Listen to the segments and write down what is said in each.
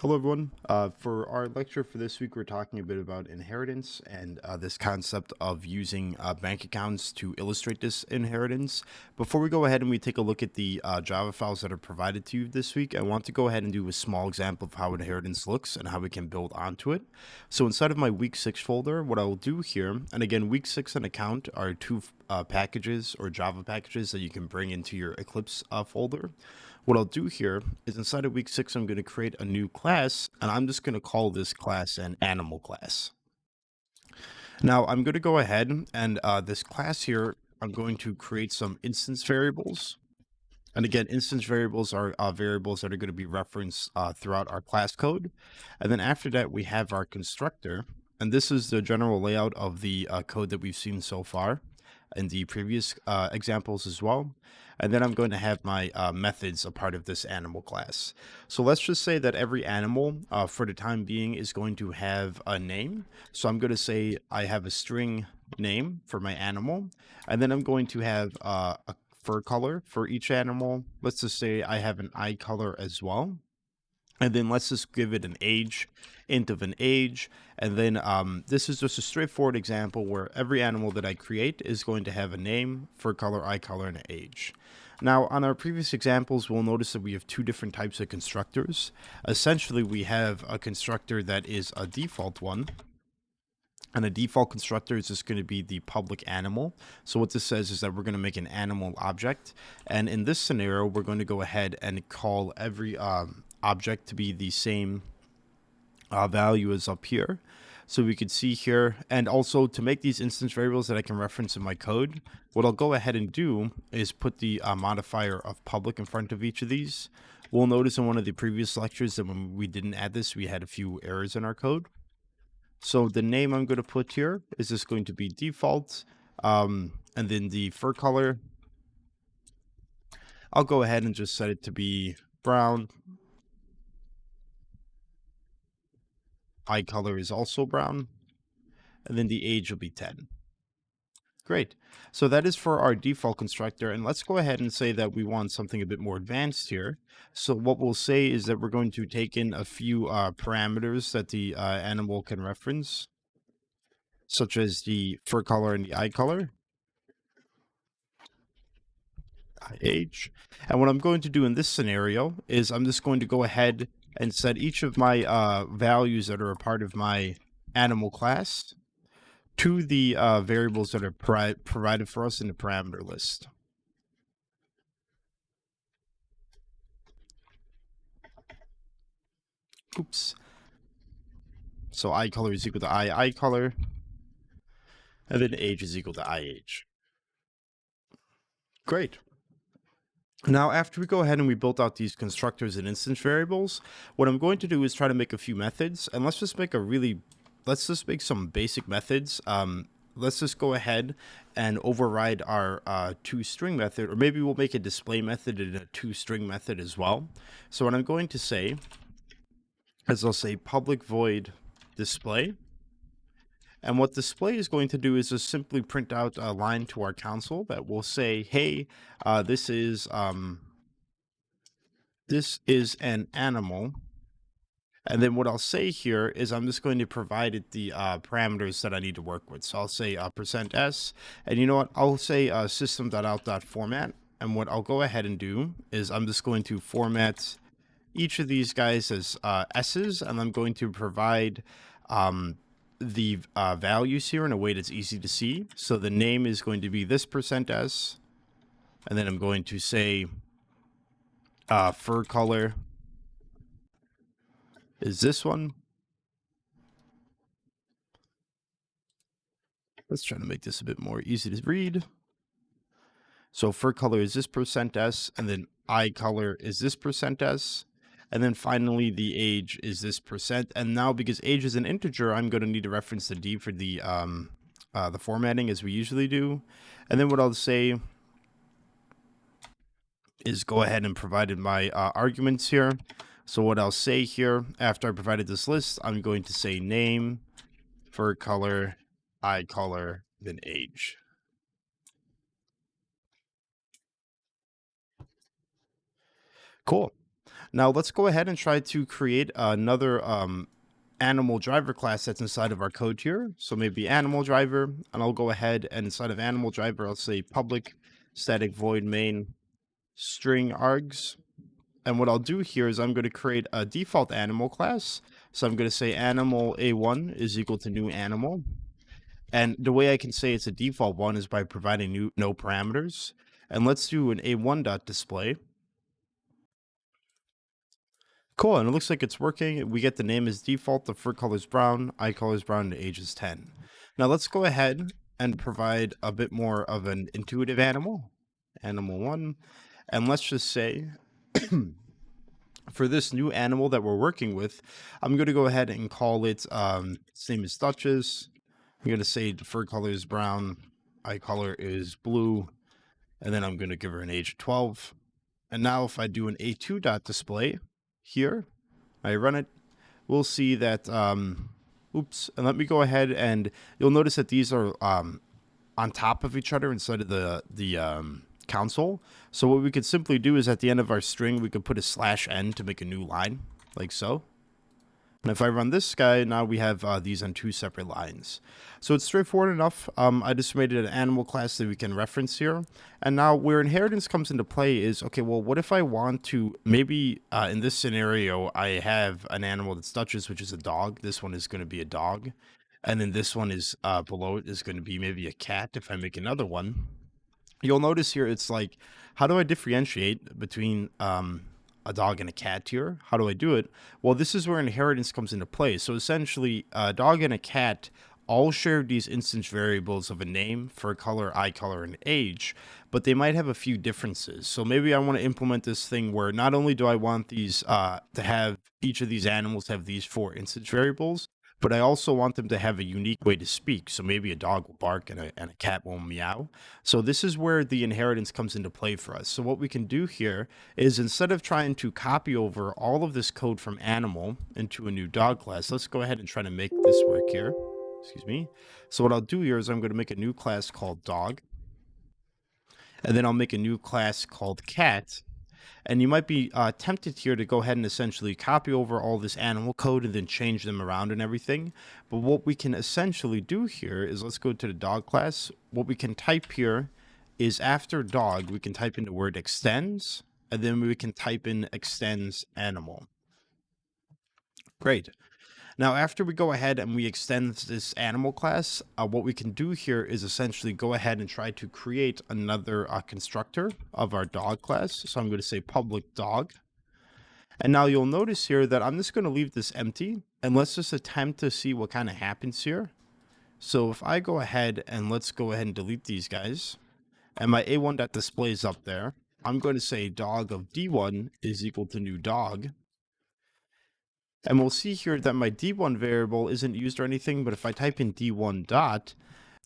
Hello, everyone. For our lecture for this week, we're talking a bit about inheritance and this concept of using bank accounts to illustrate this inheritance. Before we go ahead and we take a look at the Java files that are provided to you this week, I want to go ahead and do a small example of how inheritance looks and how we can build onto it. So inside of my week 6 folder, what I will do here, and again, week 6 and account are two packages or Java packages that you can bring into your Eclipse folder. What I'll do here is inside of week 6, I'm going to create a new class, and I'm just going to call this class an animal class. Now, I'm going to go ahead and this class here, I'm going to create some instance variables. And again, instance variables are variables that are going to be referenced throughout our class code. And then after that, we have our constructor. And this is the general layout of the code that we've seen so far in the previous examples as well. And then I'm going to have my methods a part of this animal class. So let's just say that every animal for the time being is going to have a name. So I'm going to say I have a string name for my animal, and then I'm going to have a fur color for each animal. Let's just say I have an eye color as well. And then let's just give it an age, int of an age. And then this is just a straightforward example where every animal that I create is going to have a name, fur color, eye color, and an age. Now, on our previous examples, we'll notice that we have two different types of constructors. Essentially, we have a constructor that is a default one. And a default constructor is just going to be the public animal. So what this says is that we're going to make an animal object. And in this scenario, we're going to go ahead and call every object to be the same value as up here. So we could see here, and also to make these instance variables that I can reference in my code, what I'll go ahead and do is put the modifier of public in front of each of these. We'll notice in one of the previous lectures that when we didn't add this, we had a few errors in our code. So the name I'm going to put here is just going to be default. And then the fur color, I'll go ahead and just set it to be brown. Eye color is also brown. And then the age will be 10. Great. So that is for our default constructor. And let's go ahead and say that we want something a bit more advanced here. So what we'll say is that we're going to take in a few parameters that the animal can reference, such as the fur color and the eye color, age. And what I'm going to do in this scenario is I'm just going to go ahead and set each of my values that are a part of my animal class to the variables that are provided for us in the parameter list. Oops. So eye color is equal to eye color, and then age is equal to age. Great. Now, after we go ahead and we built out these constructors and instance variables, what I'm going to do is try to make a few methods, and let's just make some basic methods. Let's just go ahead and override our toString method, or maybe we'll make a display method and a toString method as well. So what I'm going to say is I'll say public void display. And what display is going to do is just simply print out a line to our console that will say, hey, this is an animal. And then what I'll say here is I'm just going to provide it the parameters that I need to work with. So I'll say %s, and you know what? I'll say system.out.format. And what I'll go ahead and do is I'm just going to format each of these guys as s's, and I'm going to provide the values here in a way that's easy to see. So the name is going to be this %s, and then I'm going to say fur color is this one. Let's try to make this a bit more easy to read. So fur color is this %s, and then eye color is this %s. And then finally, the age is this %. And now, because age is an integer, I'm going to need to reference the d for the formatting as we usually do. And then what I'll say is go ahead and provide my arguments here. So what I'll say here, after I provided this list, I'm going to say name, fur color, eye color, then age. Cool. Now let's go ahead and try to create another animal driver class that's inside of our code here. So maybe animal driver, and I'll go ahead and inside of animal driver, I'll say public static void main string args. And what I'll do here is I'm going to create a default animal class. So I'm going to say animal a1 is equal to new animal. And the way I can say it's a default one is by providing no parameters. And let's do an a1.display. Cool, and it looks like it's working. We get the name as default, the fur color is brown, eye color is brown, and the age is 10. Now let's go ahead and provide a bit more of an intuitive animal, animal 1. And let's just say, for this new animal that we're working with, I'm going to go ahead and call it, its name is Duchess. I'm going to say the fur color is brown, eye color is blue, and then I'm going to give her an age of 12. And now if I do an a2.display here, I run it, we'll see that, oops, and let me go ahead and you'll notice that these are on top of each other inside of the console. So what we could simply do is at the end of our string, we could put a /n to make a new line, like so. And if I run this guy, now we have these on 2 separate lines. So it's straightforward enough. I just made it an animal class that we can reference here. And now where inheritance comes into play is, okay, well, what if I want to, maybe in this scenario, I have an animal that's Duchess, which is a dog. This one is going to be a dog. And then this one is below it is going to be maybe a cat if I make another one. You'll notice here, it's like, how do I differentiate between a dog and a cat here? How do I do it? Well, this is where inheritance comes into play. So essentially, a dog and a cat all share these instance variables of a name, fur color, eye color, and age, but they might have a few differences. So maybe I want to implement this thing where not only do I want these to have each of these animals have these 4 instance variables, but I also want them to have a unique way to speak. So maybe a dog will bark and a cat will meow. So this is where the inheritance comes into play for us. So what we can do here is, instead of trying to copy over all of this code from animal into a new dog class, let's go ahead and try to make this work here. Excuse me. So what I'll do here is I'm going to make a new class called dog. And then I'll make a new class called cat. And you might be tempted here to go ahead and essentially copy over all this animal code and then change them around and everything. But what we can essentially do here is, let's go to the dog class. What we can type here is, after dog, we can type in the word extends, and then we can type in extends animal. Great. Now, after we go ahead and we extend this animal class, what we can do here is essentially go ahead and try to create another constructor of our dog class. So I'm going to say public dog. And now you'll notice here that I'm just going to leave this empty, and let's just attempt to see what kind of happens here. So if I go ahead and let's go ahead and delete these guys, and my a1.display is up there, I'm going to say dog of d1 is equal to new dog. And we'll see here that my d1 variable isn't used or anything, but if I type in d1 dot,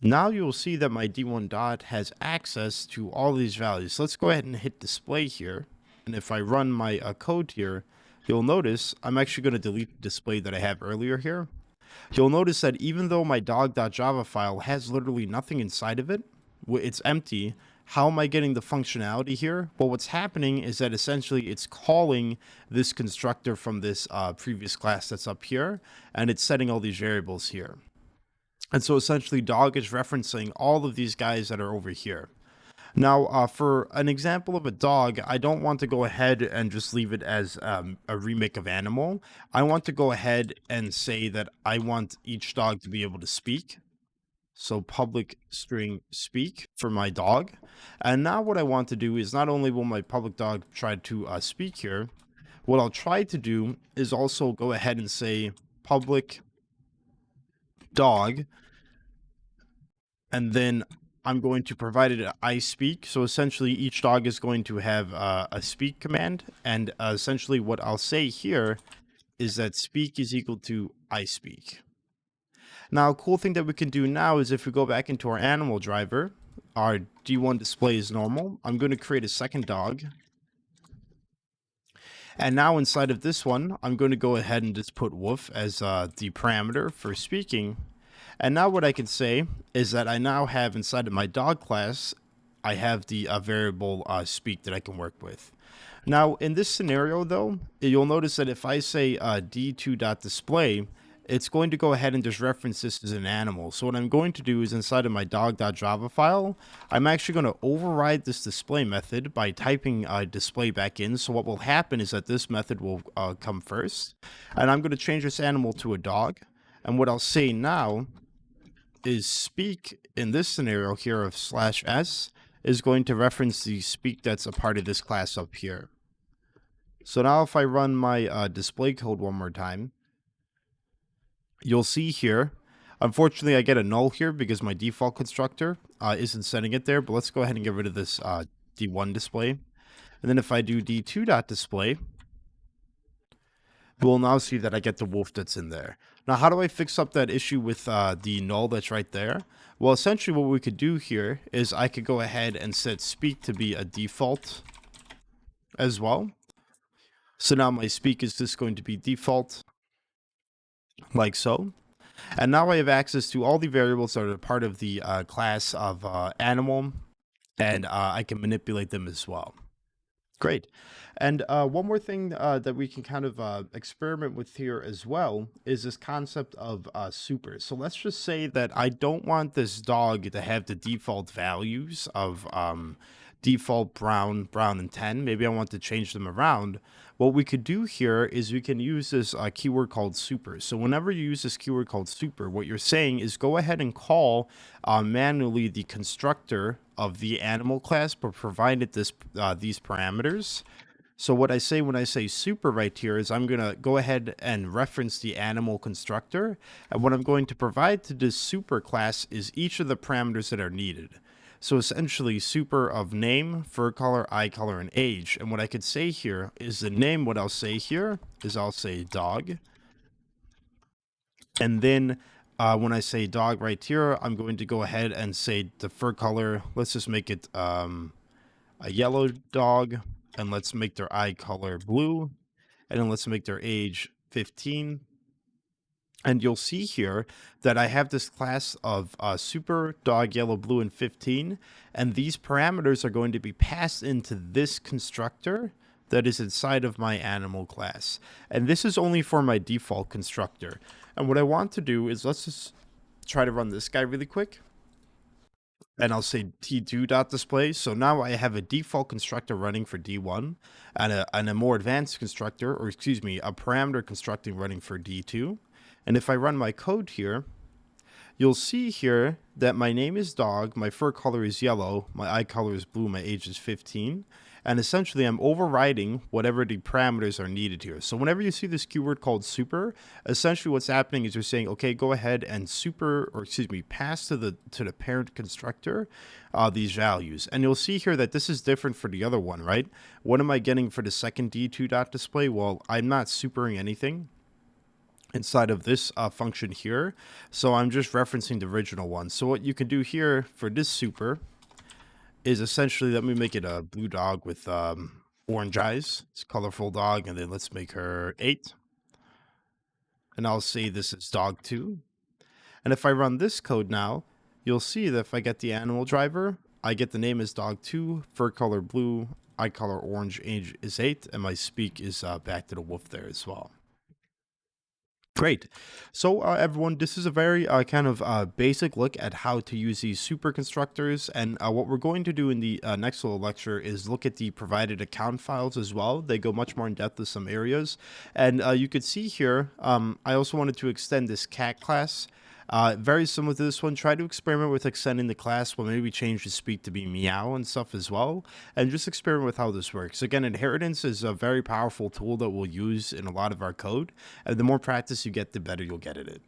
now you'll see that my d1 dot has access to all these values. So let's go ahead and hit display here. And if I run my code here, you'll notice I'm actually going to delete the display that I have earlier here. You'll notice that even though my dog.java file has literally nothing inside of it, it's empty. How am I getting the functionality here? Well, what's happening is that essentially it's calling this constructor from this previous class that's up here, and it's setting all these variables here. And so essentially dog is referencing all of these guys that are over here. Now, for an example of a dog, I don't want to go ahead and just leave it as a remake of animal. I want to go ahead and say that I want each dog to be able to speak. So public string speak for my dog. And now what I want to do is, not only will my public dog try to speak here, what I'll try to do is also go ahead and say public dog, and then I'm going to provide it I speak. So essentially each dog is going to have a speak command, and essentially what I'll say here is that speak is equal to I speak. Now, a cool thing that we can do now is, if we go back into our animal driver, our D1 display is normal. I'm going to create a second dog. And now inside of this one, I'm going to go ahead and just put woof as the parameter for speaking. And now what I can say is that I now have inside of my dog class, I have the variable speak that I can work with. Now, in this scenario, though, you'll notice that if I say d2.display, it's going to go ahead and just reference this as an animal. So what I'm going to do is inside of my dog.java file, I'm actually going to override this display method by typing display back in. So what will happen is that this method will come first, and I'm going to change this animal to a dog. And what I'll say now is speak in this scenario here of /s is going to reference the speak that's a part of this class up here. So now if I run my display code one more time, you'll see here, unfortunately I get a null here because my default constructor isn't setting it there, but let's go ahead and get rid of this D1 display. And then if I do D2.display, we'll now see that I get the wolf that's in there. Now, how do I fix up that issue with the null that's right there? Well, essentially what we could do here is I could go ahead and set speak to be a default as well. So now my speak is just going to be default, like so. And now I have access to all the variables that are part of the class of animal, and I can manipulate them as well. Great. And one more thing that we can kind of experiment with here as well is this concept of super. So let's just say that I don't want this dog to have the default values of default brown, and 10. Maybe I want to change them around. What we could do here is we can use this keyword called super. So whenever you use this keyword called super, what you're saying is go ahead and call manually the constructor of the animal class, but provided this these parameters. So what I say when I say super right here is I'm going to go ahead and reference the animal constructor. And what I'm going to provide to this super class is each of the parameters that are needed. So essentially super of name, fur color, eye color, and age. And what I could say here is the name. What I'll say here is I'll say dog. And then when I say dog right here, I'm going to go ahead and say the fur color. Let's just make it a yellow dog. And let's make their eye color blue. And then let's make their age 15. And you'll see here that I have this class of super, dog, yellow, blue, and 15. And these parameters are going to be passed into this constructor that is inside of my animal class. And this is only for my default constructor. And what I want to do is let's just try to run this guy really quick. And I'll say t2.display. So now I have a default constructor running for D1 and a more advanced constructor, or excuse me, a parameter constructing running for D2. And if I run my code here, you'll see here that my name is dog, my fur color is yellow, my eye color is blue, my age is 15. And essentially I'm overriding whatever the parameters are needed here. So whenever you see this keyword called super, essentially what's happening is you're saying, okay, go ahead and pass to the parent constructor these values. And you'll see here that this is different for the other one, right? What am I getting for the second D2.display? Well, I'm not supering anything inside of this function here. So I'm just referencing the original one. So what you can do here for this super is essentially, let me make it a blue dog with orange eyes. It's a colorful dog. And then let's make her 8. And I'll say this is dog 2. And if I run this code now, you'll see that if I get the animal driver, I get the name as dog 2, fur color blue, eye color orange, age is 8, and my speak is back to the wolf there as well. Great. So everyone, this is a very kind of basic look at how to use these super constructors. And what we're going to do in the next little lecture is look at the provided account files as well. They go much more in depth with some areas. And you could see here, I also wanted to extend this cat class. Very similar to this one. Try to experiment with extending the class, but maybe change the speak to be meow and stuff as well, and just experiment with how this works. Again, inheritance is a very powerful tool that we'll use in a lot of our code, and the more practice you get, the better you'll get at it.